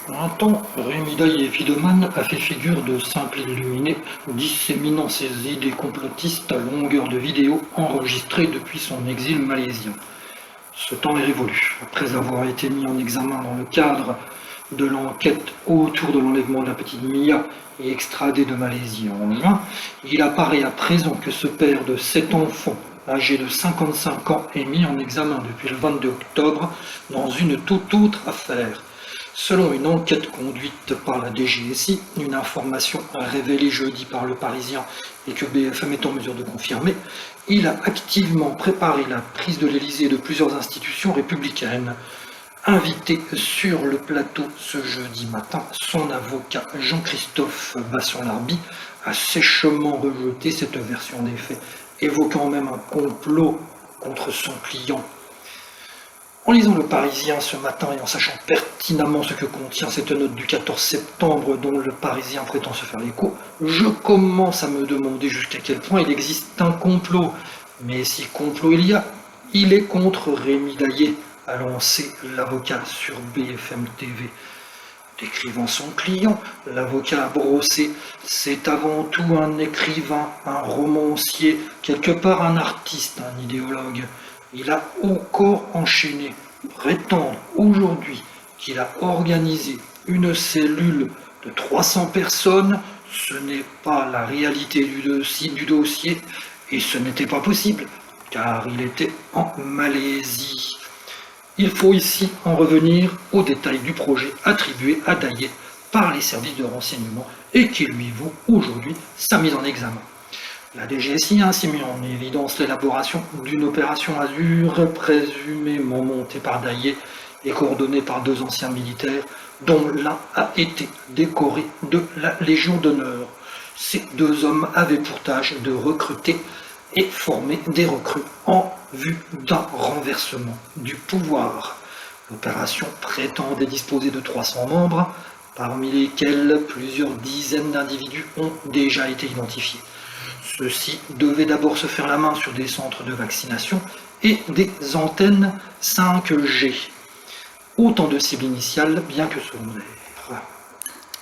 Un temps, Rémi Daillé-Wiedemann a fait figure de simple illuminé, disséminant ses idées complotistes à longueur de vidéos enregistrées depuis son exil malaisien. Ce temps est révolu. Après avoir été mis en examen dans le cadre de l'enquête autour de l'enlèvement de la petite Mia et extradé de Malaisie en juin, il apparaît à présent que ce père de 7 enfants, âgé de 55 ans, est mis en examen depuis le 22 octobre dans une toute autre affaire. Selon une enquête conduite par la DGSI, une information révélée jeudi par Le Parisien et que BFM est en mesure de confirmer, il a activement préparé la prise de l'Élysée de plusieurs institutions républicaines. Invité sur le plateau ce jeudi matin, son avocat Jean-Christophe Basson-Larby a sèchement rejeté cette version des faits, évoquant même un complot contre son client. En lisant Le Parisien ce matin et en sachant pertinemment ce que contient cette note du 14 septembre dont Le Parisien prétend se faire l'écho, je commence à me demander jusqu'à quel point il existe un complot. Mais si complot il est contre Rémi Daillé, a lancé l'avocat sur BFM TV. Décrivant son client, l'avocat a brossé « C'est avant tout un écrivain, un romancier, quelque part un artiste, un idéologue. Il a encore enchaîné, prétendre aujourd'hui qu'il a organisé une cellule de 300 personnes, ce n'est pas la réalité du dossier et ce n'était pas possible, car il était en Malaisie. Il faut ici en revenir aux détails du projet attribué à Daillé par les services de renseignement et qui lui vaut aujourd'hui sa mise en examen. La DGSI a ainsi mis en évidence l'élaboration d'une opération Azur présumément montée par Daillé et coordonnée par 2 anciens militaires, dont l'un a été décoré de la Légion d'honneur. Ces 2 hommes avaient pour tâche de recruter et former des recrues en vue d'un renversement du pouvoir. L'opération prétendait disposer de 300 membres, parmi lesquels plusieurs dizaines d'individus ont déjà été identifiés. Ceux-ci devaient d'abord se faire la main sur des centres de vaccination et des antennes 5G. Autant de cibles initiales, bien que secondaires.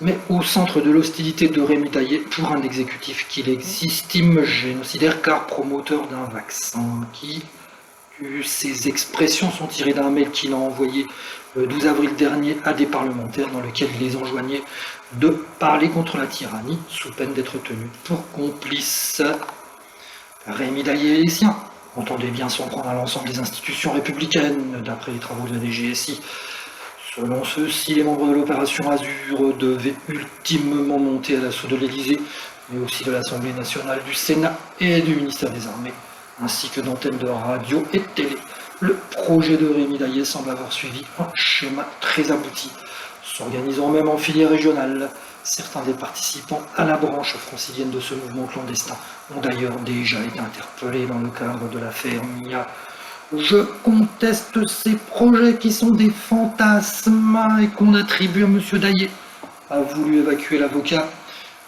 Mais au centre de l'hostilité de Rémi Daillé pour un exécutif qu'il estime génocidaire car promoteur d'un vaccin qui, ces expressions sont tirées d'un mail qu'il a envoyé le 12 avril dernier à des parlementaires dans lequel il les enjoignait de parler contre la tyrannie sous peine d'être tenu pour complice. Rémi Daillé et les siens entendaient bien s'en prendre à l'ensemble des institutions républicaines d'après les travaux de la DGSI. Selon ceux-ci, les membres de l'opération Azur devaient ultimement monter à l'assaut de l'Élysée, mais aussi de l'Assemblée nationale, du Sénat et du ministère des Armées, ainsi que d'antennes de radio et de télé. Le projet de Rémi Daillé semble avoir suivi un schéma très abouti, s'organisant même en filière régionale. Certains des participants à la branche francilienne de ce mouvement clandestin ont d'ailleurs déjà été interpellés dans le cadre de l'affaire Mia. Je conteste ces projets qui sont des fantasmes et qu'on attribue à M. Daillé, a voulu évacuer l'avocat.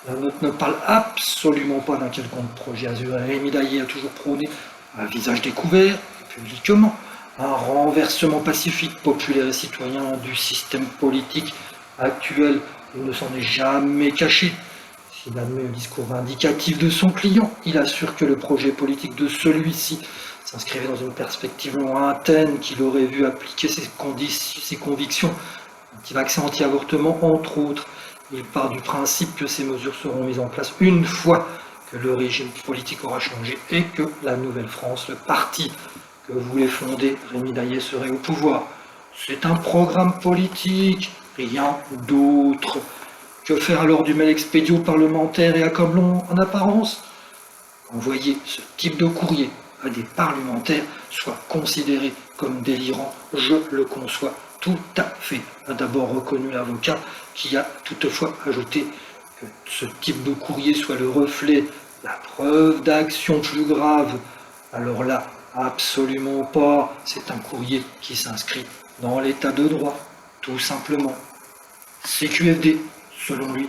La note ne parle absolument pas d'un quelconque projet Azur. Rémi Daillé a toujours prôné, à visage découvert, publiquement, un renversement pacifique, populaire et citoyen du système politique actuel. Il ne s'en est jamais caché. S'il admet le discours vindicatif de son client, il assure que le projet politique de celui-ci s'inscrivait dans une perspective lointaine qu'il aurait vu appliquer ses convictions anti-vaccin, anti-avortement, entre autres. Il part du principe que ces mesures seront mises en place une fois que le régime politique aura changé et que la Nouvelle-France, le parti que voulait fonder Rémi Daillé, serait au pouvoir. C'est un programme politique, rien d'autre. Que faire alors du mail expédié aux parlementaires et accablons en apparence? Envoyer ce type de courrier à des parlementaires soit considéré comme délirant, je le conçois tout à fait, a d'abord reconnu l'avocat, qui a toutefois ajouté que ce type de courrier soit le reflet, la preuve d'actions plus graves. Alors là, absolument pas, c'est un courrier qui s'inscrit dans l'état de droit, tout simplement. CQFD, selon lui,